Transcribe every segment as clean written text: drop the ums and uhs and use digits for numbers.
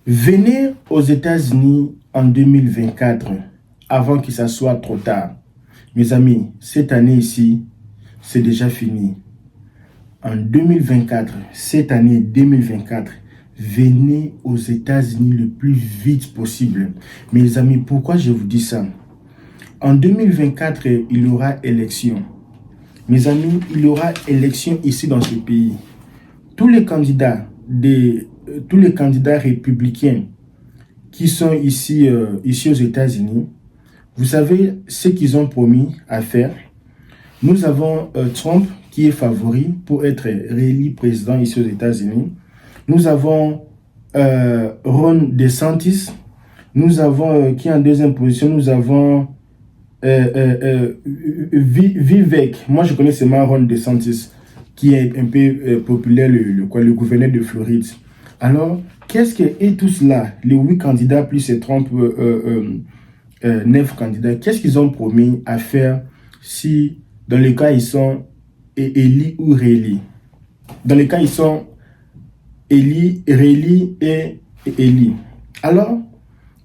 Venez aux États-Unis en 2024, avant que ça soit trop tard. Mes amis, cette année ici, c'est déjà fini. En 2024, cette année 2024, venez aux États-Unis le plus vite possible. Mes amis, pourquoi je vous dis ça? En 2024, il y aura élection. Mes amis, il y aura élection ici dans ce pays. Tous les candidats républicains qui sont ici aux États-Unis, vous savez ce qu'ils ont promis à faire. Nous avons Trump qui est favori pour être réélu président ici aux États-Unis. Nous avons Ron DeSantis. Nous avons, qui est en deuxième position, nous avons Vivek. Moi, je connais seulement Ron DeSantis, qui est un peu populaire, le gouverneur de Floride. Alors, qu'est-ce que, et tout cela, les 8 candidats plus les Trump, 9 candidats, qu'est-ce qu'ils ont promis à faire si, dans le cas, ils sont élus ou réélus? Dans le cas, ils sont élus, réélus et élus. Alors,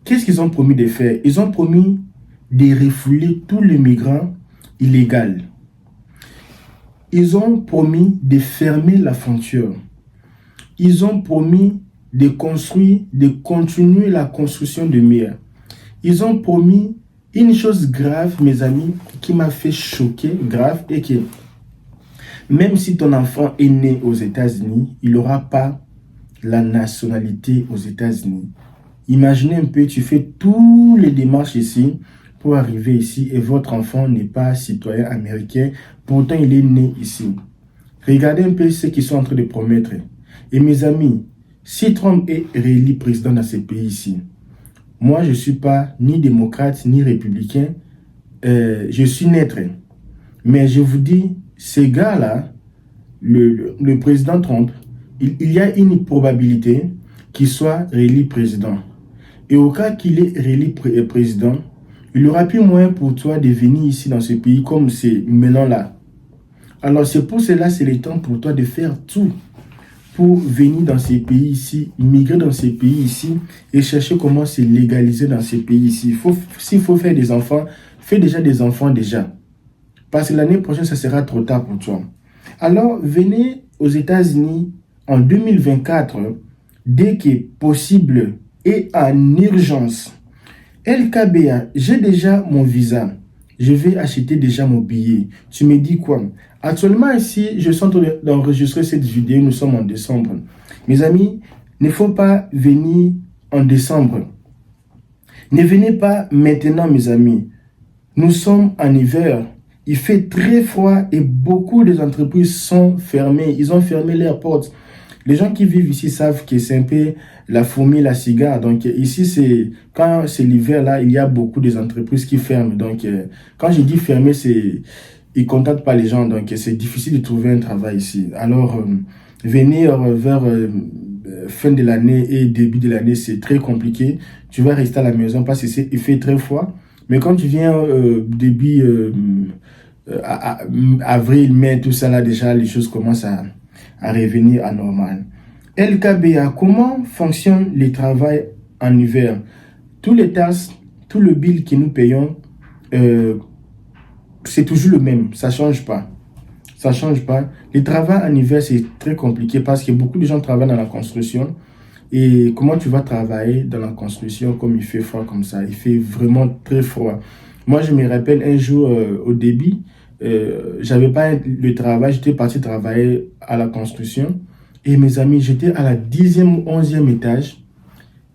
qu'est-ce qu'ils ont promis de faire? Ils ont promis de refouler tous les migrants illégaux. Ils ont promis de fermer la frontière. Ils ont promis de construire, de continuer la construction de murs. Ils ont promis une chose grave, mes amis, qui m'a fait choquer, grave, et que même si ton enfant est né aux États-Unis, il n'aura pas la nationalité aux États-Unis. Imaginez un peu, tu fais tous les démarches ici pour arriver ici et votre enfant n'est pas citoyen américain, pourtant il est né ici. Regardez un peu ce qu'ils sont en train de promettre. Et mes amis, si Trump est réélu président dans ce pays ici, moi je ne suis pas ni démocrate ni républicain, je suis neutre. Mais je vous dis, ces gars-là, le président Trump, il y a une probabilité qu'il soit réélu président. Et au cas qu'il est réélu président, il n'y aura plus moyen pour toi de venir ici dans ce pays comme c'est maintenant là. Alors c'est pour cela, c'est le temps pour toi de faire tout pour venir dans ces pays ici, migrer dans ces pays ici et chercher comment se légaliser dans ces pays ici. S'il faut faire des enfants, fais déjà des enfants déjà. Parce que l'année prochaine, ça sera trop tard pour toi. Alors, venez aux États-Unis en 2024, dès que possible et en urgence. LKBA, j'ai déjà mon visa. Je vais acheter déjà mon billet. Tu me dis quoi? Actuellement ici, je suis en train d'enregistrer cette vidéo. Nous sommes en décembre. Mes amis, il ne faut pas venir en décembre. Ne venez pas maintenant, mes amis. Nous sommes en hiver. Il fait très froid et beaucoup des entreprises sont fermées. Ils ont fermé leurs portes. Les gens qui vivent ici savent que c'est un peu la fourmi, la cigare. Donc ici, quand c'est l'hiver, là, il y a beaucoup des entreprises qui ferment. Donc quand je dis fermer, ils ne contactent pas les gens. Donc c'est difficile de trouver un travail ici. Alors venir vers fin de l'année et début de l'année, c'est très compliqué. Tu vas rester à la maison parce qu'il fait très froid. Mais quand tu viens début avril, mai, tout ça, là, déjà, les choses commencent à revenir à normal. LKBA, comment fonctionne le travail en hiver? Tous les tasses, tout le bill que nous payons, c'est toujours le même, ça ne change pas. Ça ne change pas. Le travail en hiver, c'est très compliqué parce que beaucoup de gens travaillent dans la construction. Et comment tu vas travailler dans la construction comme il fait froid comme ça? Il fait vraiment très froid. Moi, je me rappelle un jour au début, j'avais pas le travail, j'étais parti travailler à la construction. Et mes amis, j'étais à la 10e, 11e étage.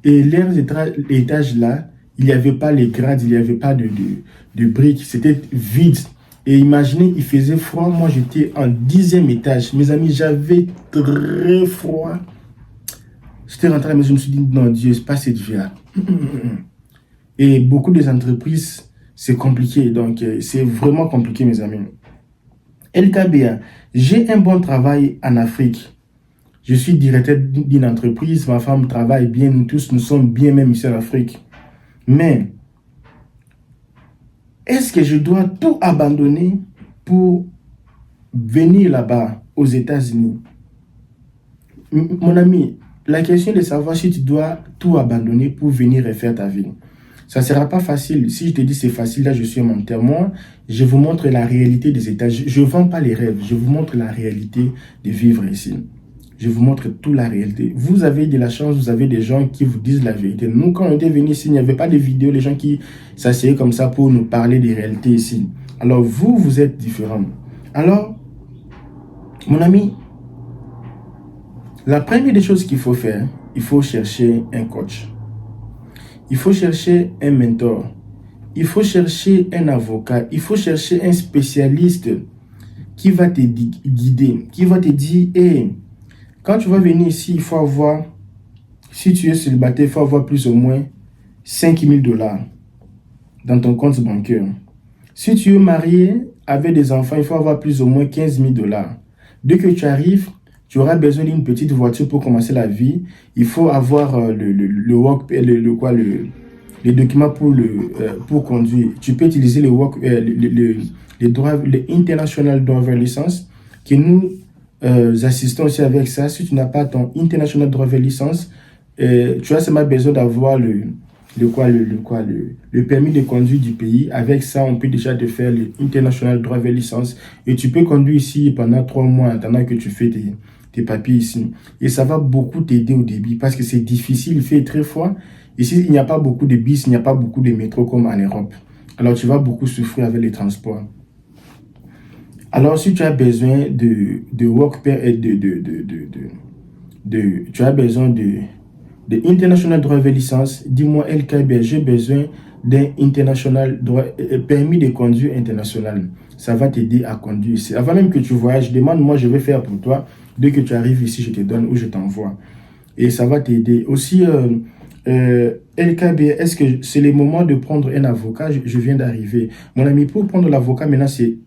Et leurs étages là, il n'y avait pas les grades, il n'y avait pas de briques, c'était vide. Et imaginez, il faisait froid, moi j'étais en 10e étage. Mes amis, j'avais très froid. J'étais rentré à la maison, je me suis dit, non Dieu, c'est pas cette vie-là. Et beaucoup des entreprises, c'est compliqué. Donc, c'est vraiment compliqué, mes amis. LKBA, j'ai un bon travail en Afrique. Je suis directeur d'une entreprise, ma femme travaille bien, nous tous, nous sommes bien même ici en Afrique. Mais, est-ce que je dois tout abandonner pour venir là-bas, aux États-Unis? Mon ami, la question est de savoir si tu dois tout abandonner pour venir refaire ta vie. Ça ne sera pas facile. Si je te dis c'est facile, là je suis un menteur. Moi, je vous montre la réalité des États. Je ne vends pas les rêves, je vous montre la réalité de vivre ici. Je vous montre toute la réalité. Vous avez de la chance, vous avez des gens qui vous disent la vérité. Nous, quand on était venus ici, il n'y avait pas de vidéos, les gens qui s'asseyaient comme ça pour nous parler des réalités ici. Alors vous, vous êtes différents. Alors, mon ami, la première des choses qu'il faut faire, il faut chercher un coach. Il faut chercher un mentor. Il faut chercher un avocat. Il faut chercher un spécialiste qui va te guider, qui va te dire, hey, quand tu vas venir ici, il faut avoir, si tu es célibataire, il faut avoir plus ou moins 5 000 $ dans ton compte bancaire. Si tu es marié avec des enfants, il faut avoir plus ou moins 15 000 $. Dès que tu arrives, tu auras besoin d'une petite voiture pour commencer la vie. Il faut avoir les documents pour conduire. Tu peux utiliser les International Driver License, que nous assistons aussi avec ça. Si tu n'as pas ton International Driver License, tu as seulement besoin d'avoir le permis de conduire du pays. Avec ça, on peut déjà te faire le International Driver License et tu peux conduire ici pendant 3 mois en attendant que tu fais tes papiers ici. Et ça va beaucoup t'aider au début parce que c'est difficile, il fait très froid. Ici, il n'y a pas beaucoup de bus, il n'y a pas beaucoup de métro comme en Europe. Alors, tu vas beaucoup souffrir avec les transports. Alors, si tu as besoin de work et tu as besoin de International Driver License, dis-moi LKB, j'ai besoin d'un permis de conduire international. Ça va t'aider à conduire ici. Avant même que tu voyages, demande-moi, je vais faire pour toi. Dès que tu arrives ici, je te donne ou je t'envoie. Et ça va t'aider. Aussi, LKB, est-ce que c'est le moment de prendre un avocat? Je viens d'arriver. Mon ami, pour prendre l'avocat, maintenant, c'est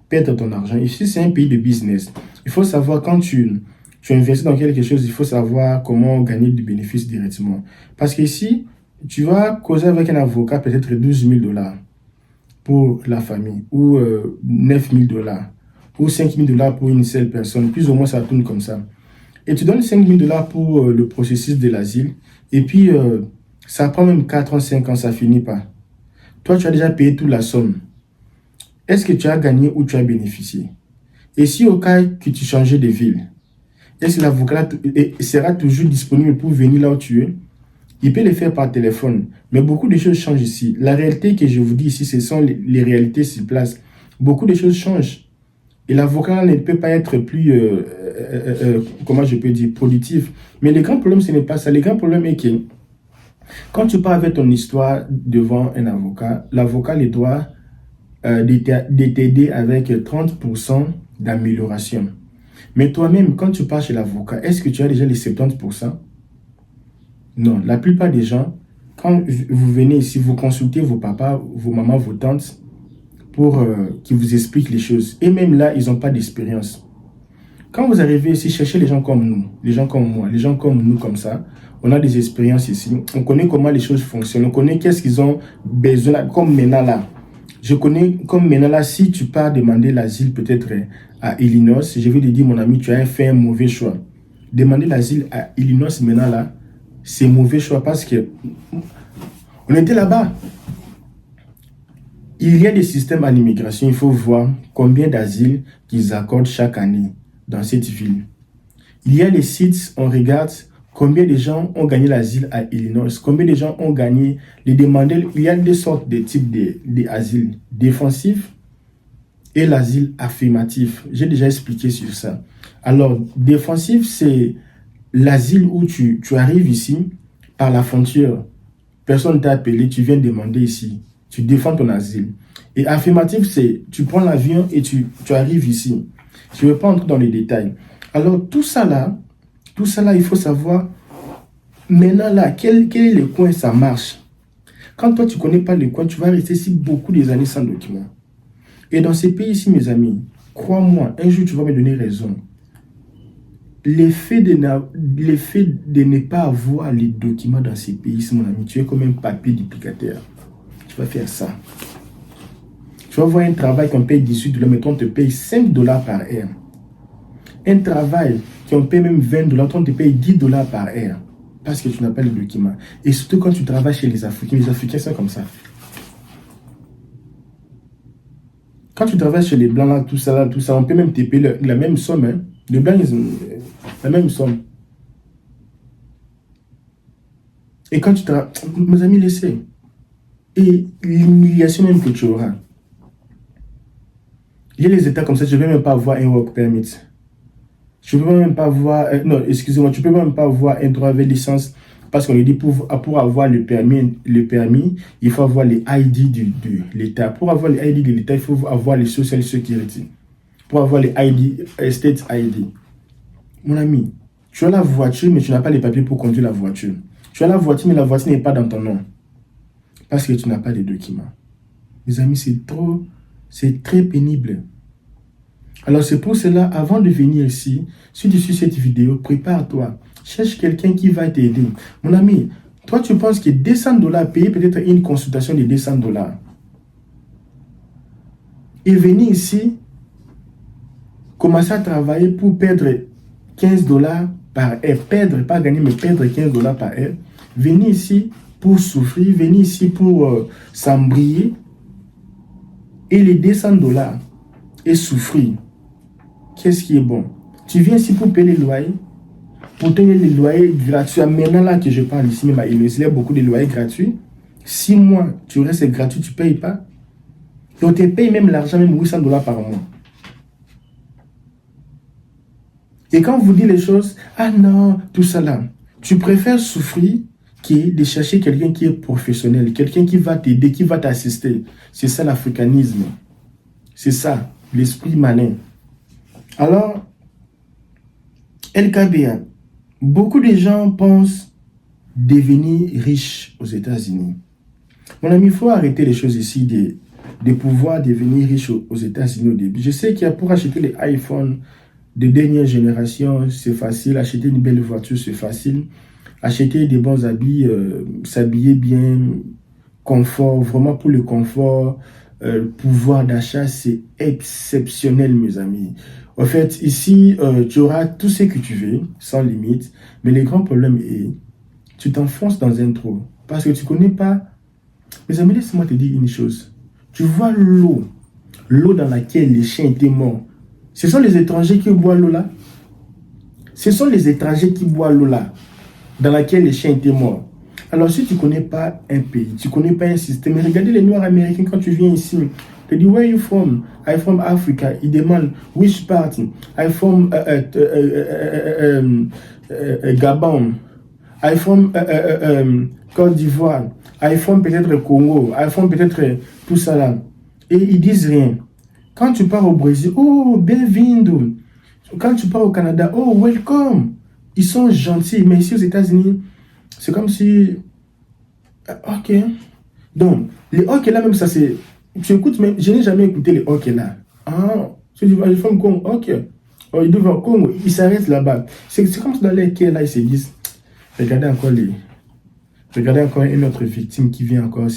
perdre ton argent. Ici, c'est un pays de business. Il faut savoir quand tu investis dans quelque chose, il faut savoir comment gagner du bénéfice directement. Parce qu'ici, tu vas causer avec un avocat peut-être 12 000 $ pour la famille, ou 9 000 $, ou 5 000 $ pour une seule personne. Plus ou moins, ça tourne comme ça. Et tu donnes 5 000 $ pour le processus de l'asile. Et puis, ça prend même 4 ans, 5 ans, ça finit pas. Toi, tu as déjà payé toute la somme. Est-ce que tu as gagné ou tu as bénéficié? Et si au cas que tu changeais de ville, est-ce que l'avocat sera toujours disponible pour venir là où tu es? Il peut le faire par téléphone. Mais beaucoup de choses changent ici. La réalité que je vous dis ici, ce sont les réalités sur place. Beaucoup de choses changent. Et l'avocat ne peut pas être plus, comment je peux dire, productif. Mais le grand problème, ce n'est pas ça. Le grand problème est que quand tu pars avec ton histoire devant un avocat, l'avocat le doit de t'aider avec 30% d'amélioration. Mais toi-même, quand tu pars chez l'avocat, est-ce que tu as déjà les 70%? Non. La plupart des gens, quand vous venez ici, vous consultez vos papas, vos mamans, vos tantes, pour qu'ils vous expliquent les choses. Et même là, ils n'ont pas d'expérience. Quand vous arrivez ici, cherchez les gens comme nous, les gens comme moi, les gens comme nous, comme ça. On a des expériences ici. On connaît comment les choses fonctionnent. On connaît qu'est-ce qu'ils ont besoin, comme maintenant là. Je connais, comme maintenant là, si tu pars demander l'asile peut-être à Illinois, je vais te dire, mon ami, tu as fait un mauvais choix. Demander l'asile à Illinois maintenant là, c'est mauvais choix parce que on était là-bas. Il y a des systèmes à l'immigration, il faut voir combien d'asiles qu'ils accordent chaque année dans cette ville. Il y a des sites, on regarde combien de gens ont gagné l'asile à Illinois, combien de gens ont gagné les demandeurs. Il y a deux sortes de types d'asile, défensif et l'asile affirmatif. J'ai déjà expliqué sur ça. Alors, défensif, c'est l'asile où tu arrives ici par la frontière. Personne ne t'a appelé, tu viens demander ici. Tu défends ton asile. Et affirmatif, c'est tu prends l'avion et tu arrives ici. Je ne vais pas entrer dans les détails. Alors, tout ça là, il faut savoir, maintenant là, quel est le coin, ça marche. Quand toi, tu ne connais pas le coin, tu vas rester ici beaucoup des années sans documents. Et dans ces pays ici, mes amis, crois-moi, un jour, tu vas me donner raison. L'effet de ne pas avoir les documents dans ces pays ici, mon ami, tu es comme un papier duplicateur. Tu vas faire ça. Tu vas voir un travail qu'on paye 18 $, mettons, on te paye 5 $ par heure. Un travail qu'on paye même $20, toi on te paye $10 par heure. Parce que tu n'as pas les documents. Et surtout quand tu travailles chez les Africains sont comme ça. Quand tu travailles chez les Blancs, là, tout ça, on peut même te payer la même somme. Hein. Les Blancs, ils ont la même somme. Et quand tu travailles, mes amis, laissez. Et l'humiliation même que tu auras. Il y a les États comme ça, je ne peux même pas avoir un work permit. Je ne peux même pas avoir, non, excusez-moi, tu ne peux même pas avoir un droit avec licence parce qu'on lui dit pour avoir le permis, il faut avoir les ID de l'État. Pour avoir les ID de l'État, il faut avoir les Social Security. Pour avoir les ID, State ID. Mon ami, tu as la voiture, mais tu n'as pas les papiers pour conduire la voiture. Tu as la voiture, mais la voiture n'est pas dans ton nom. Parce que tu n'as pas les documents. Mes amis, c'est très pénible. Alors c'est pour cela, avant de venir ici, si tu suis cette vidéo, prépare-toi. Cherche quelqu'un qui va t'aider. Mon ami, toi tu penses que $200, payer peut-être une consultation de $200. Et venir ici, commencer à travailler pour perdre $15 par heure. Perdre, pas gagner, mais perdre $15 par heure. Venir ici pour souffrir, venir ici pour s'embrayer. Et les $200 et souffrir. Qu'est-ce qui est bon? Tu viens ici pour payer les loyers, pour tenir les loyers gratuits. Maintenant là que je parle ici, même il y a beaucoup de loyers gratuits. 6 mois, tu restes gratuit, tu ne payes pas. Et on te paye même l'argent, même $800 par mois. Et quand on vous dit les choses, ah non, tout ça là, tu préfères souffrir que de chercher quelqu'un qui est professionnel, quelqu'un qui va t'aider, qui va t'assister. C'est ça l'africanisme. C'est ça, l'esprit malin. Alors, LKBA, beaucoup de gens pensent devenir riches aux États-Unis. Mon ami, il faut arrêter les choses ici de pouvoir devenir riche aux États-Unis au début. Je sais qu'il y a pour acheter les iPhones de dernière génération, c'est facile. Acheter une belle voiture, c'est facile. Acheter des bons habits, s'habiller bien, confort, vraiment pour le confort, pouvoir d'achat, c'est exceptionnel, mes amis. En fait, ici, tu auras tout ce que tu veux, sans limite. Mais le grand problème est, tu t'enfonces dans un trou. Parce que tu ne connais pas. Mes amis, laisse-moi te dire une chose. Tu vois l'eau dans laquelle les chiens étaient morts. Ce sont les étrangers qui boivent l'eau là. Ce sont les étrangers qui boivent l'eau là, dans laquelle les chiens étaient morts. Alors, si tu ne connais pas un pays, tu ne connais pas un système, regardez les Noirs américains quand tu viens ici. Tu dis, where are you from? I'm from Africa. Ils demandent, which part? I'm from Gabon. I'm from Côte d'Ivoire. I'm from peut-être Congo. I'm from peut-être tout ça là. Et ils disent rien. Quand tu pars au Brésil, oh, bienvenue. Quand tu pars au Canada, oh, welcome. Ils sont gentils. Mais ici aux États-Unis, c'est comme si... Ok. Donc, les ok là, même ça c'est... Tu écoutes, mais je n'ai jamais écouté les ok là. Ah, ils font Congo, ok. Oh, ils doivent Congo, ils s'arrêtent là-bas. C'est comme si dans les quais là, ils se disent, regardez encore une autre victime qui vient encore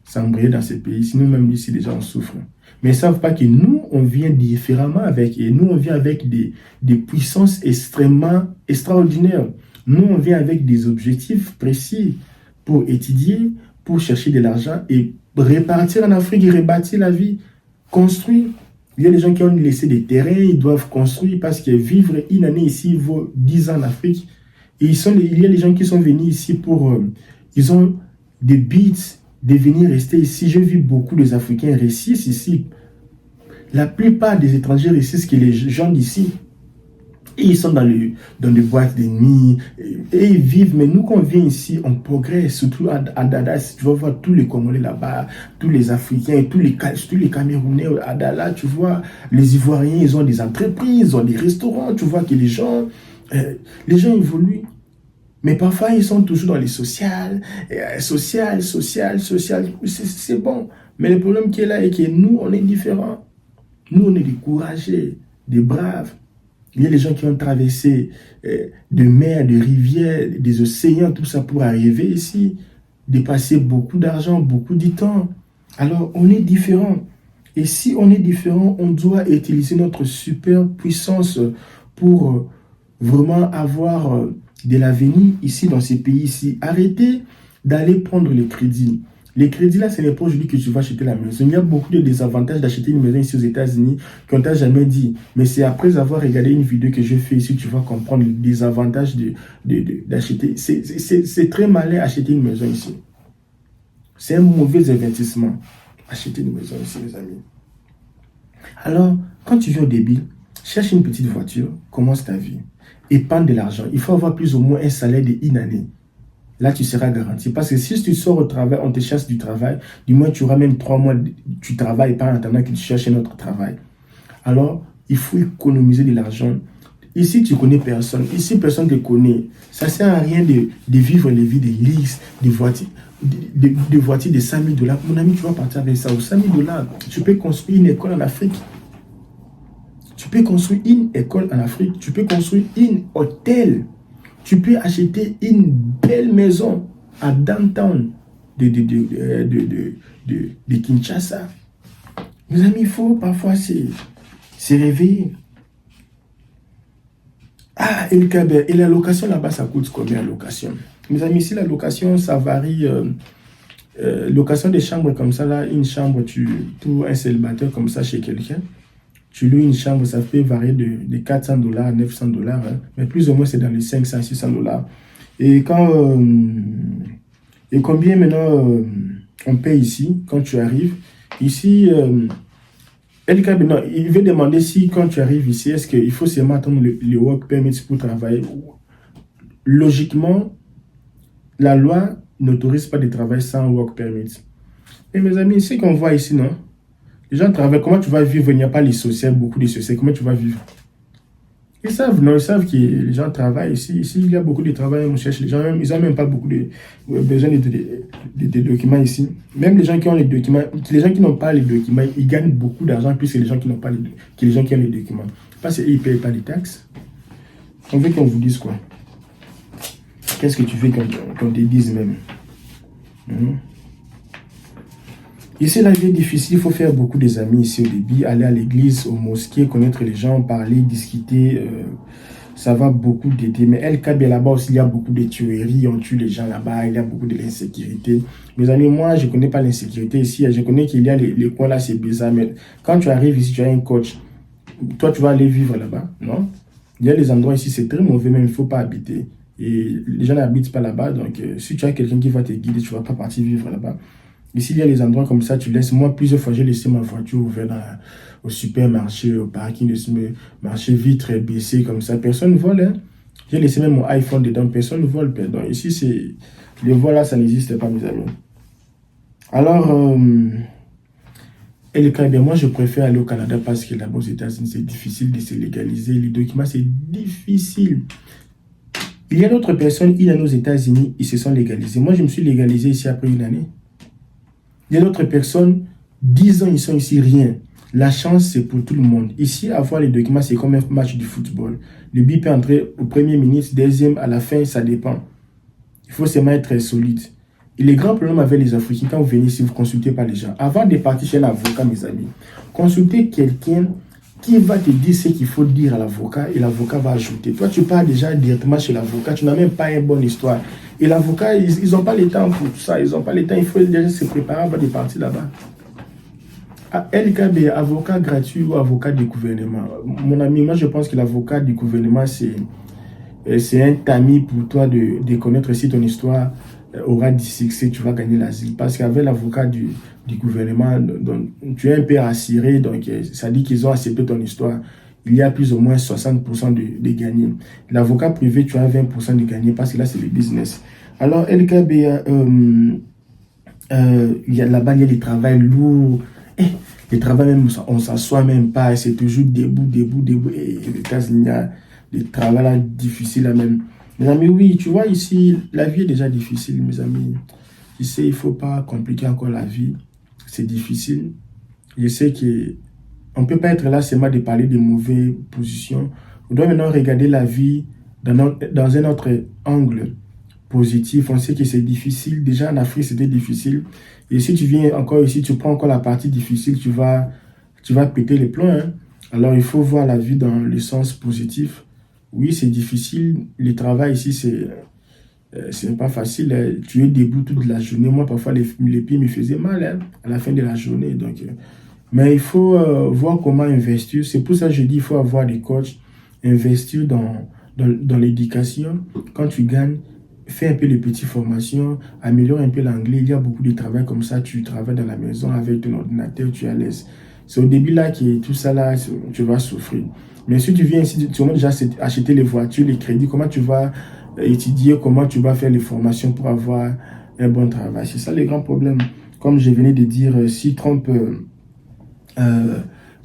s'embrayer dans ces pays. Sinon, même ici, les gens souffrent. Mais ils ne savent pas que nous, on vient différemment avec. Et nous, on vient avec des puissances extrêmement extraordinaires. Nous, on vient avec des objectifs précis pour étudier, pour chercher de l'argent et répartir en Afrique et rebâtir la vie, construire. Il y a des gens qui ont laissé des terrains, ils doivent construire parce que vivre une année ici vaut 10 ans en Afrique. Et il y a des gens qui sont venus ici pour... ils ont des buts de venir rester ici. J'ai vu beaucoup des Africains réussissent ici. La plupart des étrangers réussissent que les gens d'ici. Et ils sont dans des boîtes de nuit. Et ils vivent. Mais nous, quand on vient ici, on progresse. Surtout à Dada, tu vas voir tous les Congolais là-bas, tous les Africains, tous les Camerounais à Dada. Tu vois, les Ivoiriens, ils ont des entreprises, ils ont des restaurants. Tu vois que les gens évoluent. Mais parfois, ils sont toujours dans les sociales. C'est bon. Mais le problème qui est là est que nous, on est différents. Nous, on est des courageux, des braves. Il y a des gens qui ont traversé de mers, de rivières, des océans, tout ça pour arriver ici, dépasser beaucoup d'argent, beaucoup de temps. Alors, on est différents. Et si on est différent, on doit utiliser notre super puissance pour vraiment avoir de l'avenir ici, dans ces pays-ci. Arrêtez d'aller prendre les crédits. Les crédits, là, ce n'est pas aujourd'hui que tu vas acheter la maison. Il y a beaucoup de désavantages d'acheter une maison ici aux États-Unis qu'on ne t'a jamais dit. Mais c'est après avoir regardé une vidéo que je fais ici, tu vas comprendre les désavantages d'acheter. C'est très malin acheter une maison ici. C'est un mauvais investissement. Acheter une maison ici, mes amis. Alors, quand tu viens au débit, cherche une petite voiture, commence ta vie. Épargne de l'argent. Il faut avoir plus ou moins un salaire d'une année. Là, tu seras garanti. Parce que si tu sors au travail, on te chasse du travail, du moins tu auras même 3 mois, tu travailles pas en attendant que tu cherches un autre travail. Alors, il faut économiser de l'argent. Ici, tu ne connais personne. Ici, personne ne te connaît. Ça ne sert à rien de vivre les vies de luxe, de voitures de 5 000 $. Mon ami, tu vas partir avec ça. Aux 5 000 $, tu peux construire une école en Afrique. Tu peux construire une école en Afrique. Tu peux construire un hôtel. Tu peux acheter une belle maison à downtown de Kinshasa. Mes amis, il faut parfois se réveiller. Ah, et la location là-bas, ça coûte combien la location? Mes amis, ici, la location, ça varie. Location des chambres comme ça, là, une chambre, pour un célibataire comme ça chez quelqu'un, tu loues une chambre, ça peut varier de 400 $ à 900 $, hein, mais plus ou moins c'est dans les 500, 600 $. Et combien maintenant on paye ici, quand tu arrives, ici, il veut demander si quand tu arrives ici, est-ce qu'il faut seulement attendre le work permit pour travailler. Logiquement, la loi n'autorise pas de travailler sans work permit. Et mes amis, c'est qu'on voit ici, non? Les gens travaillent, comment tu vas vivre? Il n'y a pas les social, beaucoup de social, comment tu vas vivre? Ils savent, non, ils savent que les gens travaillent ici. Ici, il y a beaucoup de travail, on cherche les gens, ils n'ont même pas beaucoup besoin de documents ici. Même les gens qui ont les documents, les gens qui n'ont pas les documents, ils gagnent beaucoup d'argent plus que les gens qui n'ont pas les gens qui ont les documents. Parce qu'ils ne payent pas les taxes. On veut qu'on vous dise quoi? Qu'est-ce que tu veux qu'on te dise même? Ici, la vie est difficile, il faut faire beaucoup des amis ici au début, aller à l'église, aux mosquées, connaître les gens, parler, discuter, ça va beaucoup t'aider. Mais El Kaby, là-bas aussi, il y a beaucoup de tueries, on tue les gens là-bas, il y a beaucoup de l'insécurité. Mes amis, moi, je ne connais pas l'insécurité ici, je connais qu'il y a les coins là, c'est bizarre, mais quand tu arrives ici, tu as un coach, toi, tu vas aller vivre là-bas, non? Il y a des endroits ici, c'est très mauvais, même il ne faut pas habiter. Et les gens n'habitent pas là-bas, donc si tu as quelqu'un qui va te guider, tu ne vas pas partir vivre là-bas. Ici, il y a les endroits comme ça, tu laisses. Moi, plusieurs fois, j'ai laissé ma voiture ouverte au supermarché, au parking de supermarché, vitre baissée comme ça. Personne ne vole. Hein? J'ai laissé même mon iPhone dedans, personne ne vole. Donc, ici, le vol là, ça n'existe pas, mes amis. Alors, moi, je préfère aller au Canada parce que là-bas, aux États-Unis, c'est difficile de se légaliser. Les documents, c'est difficile. Il y a d'autres personnes, ils sont aux États-Unis, ils se sont légalisés. Moi, je me suis légalisé ici après une année. Il y a d'autres personnes, 10 ans, ils sont ici, rien. La chance, c'est pour tout le monde. Ici, avoir les documents, c'est comme un match de football. Le but peut entrer au premier minute, deuxième, à la fin, ça dépend. Il faut seulement être solide. Et les grands problèmes avec les Africains, quand vous venez ici, vous ne consultez pas les gens. Avant de partir chez l'avocat, mes amis, consultez quelqu'un qui va te dire ce qu'il faut dire à l'avocat et l'avocat va ajouter. Toi, tu pars déjà directement chez l'avocat, tu n'as même pas une bonne histoire. Et l'avocat, ils n'ont pas le temps pour tout ça, ils n'ont pas le temps, il faut déjà se préparer avant de partir là-bas. El Kaby, avocat gratuit ou avocat du gouvernement? Mon ami, moi je pense que l'avocat du gouvernement, c'est un tamis pour toi de connaître si ton histoire aura du succès, tu vas gagner l'asile. Parce qu'avec l'avocat du gouvernement, donc, tu es un peu assuré, donc ça dit qu'ils ont accepté ton histoire. Il y a plus ou moins 60% de gagner. L'avocat privé, tu as 20% de gagner parce que là, c'est le business. Alors, El Kaby, il y a là-bas, il y a des travails lourds. Les travaux, même, on ne s'assoit même pas. C'est toujours debout. Et les États-Unis, il y a des travaux là, difficiles là même. Mes amis, oui, tu vois, ici, la vie est déjà difficile, mes amis. Je sais, il ne faut pas compliquer encore la vie. C'est difficile. Je sais qu'on ne peut pas être là seulement de parler de mauvaises positions. On doit maintenant regarder la vie dans un autre angle positif. On sait que c'est difficile. Déjà en Afrique, c'était difficile. Et si tu viens encore ici, tu prends encore la partie difficile, tu vas péter les plombs. Hein? Alors, il faut voir la vie dans le sens positif. Oui, c'est difficile. Le travail ici, c'est pas facile. Hein. Tu es debout toute la journée. Moi, parfois, les pieds me faisaient mal hein, à la fin de la journée. Donc, mais il faut voir comment investir. C'est pour ça que je dis qu'il faut avoir des coachs, investir dans l'éducation. Quand tu gagnes, fais un peu de petites formations, améliore un peu l'anglais. Il y a beaucoup de travail comme ça. Tu travailles dans la maison avec ton ordinateur, tu es à l'aise. C'est au début là que tout ça là, tu vas souffrir. Mais si tu viens ici, tu vas déjà acheter les voitures, les crédits, comment tu vas étudier, comment tu vas faire les formations pour avoir un bon travail. C'est ça le grand problème. Comme je venais de dire, si Trump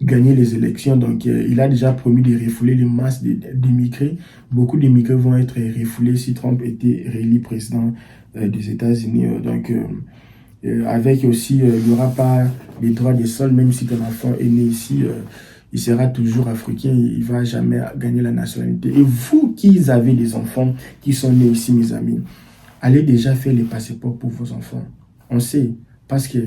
gagner les élections. Donc, il a déjà promis de refouler les masses d'immigrés. Beaucoup d'immigrés vont être refoulés si Trump était réélu président des États-Unis. Donc, avec aussi, il n'y aura pas les droits des sols, même si ton enfant est né ici, il sera toujours africain, il ne va jamais gagner la nationalité. Et vous qui avez des enfants qui sont nés ici, mes amis, allez déjà faire les passeports pour vos enfants. On sait, parce que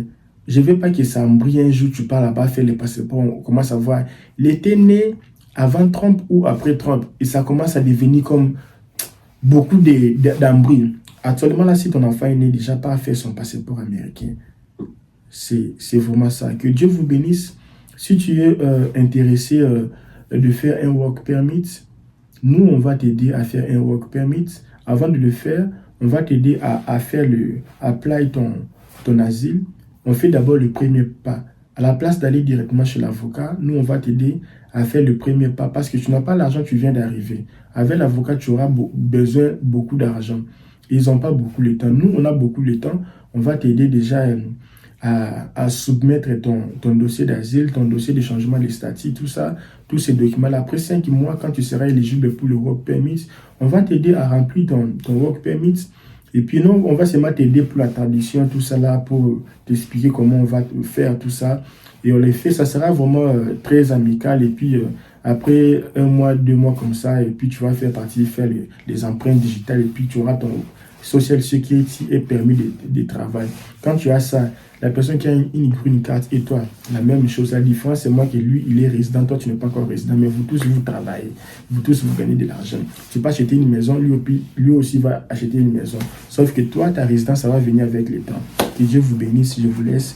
je ne veux pas que ça embrouille un jour, tu pars là-bas, faire les passeports, on commence à voir. Il était né avant Trump ou après Trump, et ça commence à devenir comme beaucoup d'embrouilles. Actuellement, là, si ton enfant est né déjà pas à faire son passeport américain, c'est vraiment ça. Que Dieu vous bénisse. Si tu es intéressé de faire un work permit, nous, on va t'aider à faire un work permit. Avant de le faire, on va t'aider à faire apply ton asile. On fait d'abord le premier pas. À la place d'aller directement chez l'avocat, nous, on va t'aider à faire le premier pas parce que tu n'as pas l'argent, tu viens d'arriver. Avec l'avocat, tu auras besoin beaucoup d'argent. Ils n'ont pas beaucoup de temps. Nous, on a beaucoup de temps. On va t'aider déjà à soumettre ton dossier d'asile, ton dossier de changement de statut, tout ça, tous ces documents-là. Après 5 mois, quand tu seras éligible pour le work permit, on va t'aider à remplir ton work permit. Et puis, nous, on va seulement t'aider pour la tradition, tout ça là, pour t'expliquer comment on va faire tout ça. Et on les fait, ça sera vraiment très amical. Et puis, après 1 mois, 2 mois comme ça, et puis tu vas faire les empreintes digitales, et puis tu auras ton Social Security et permis de travail. Quand tu as ça, la personne qui a une green card et toi, la même chose. La différence, c'est moi que lui, il est résident, toi, tu n'es pas encore résident, mais vous tous, vous travaillez. Vous tous, vous gagnez de l'argent. Tu peux acheter une maison, lui aussi va acheter une maison. Sauf que toi, ta résidence, ça va venir avec le temps. Que Dieu vous bénisse, je vous laisse.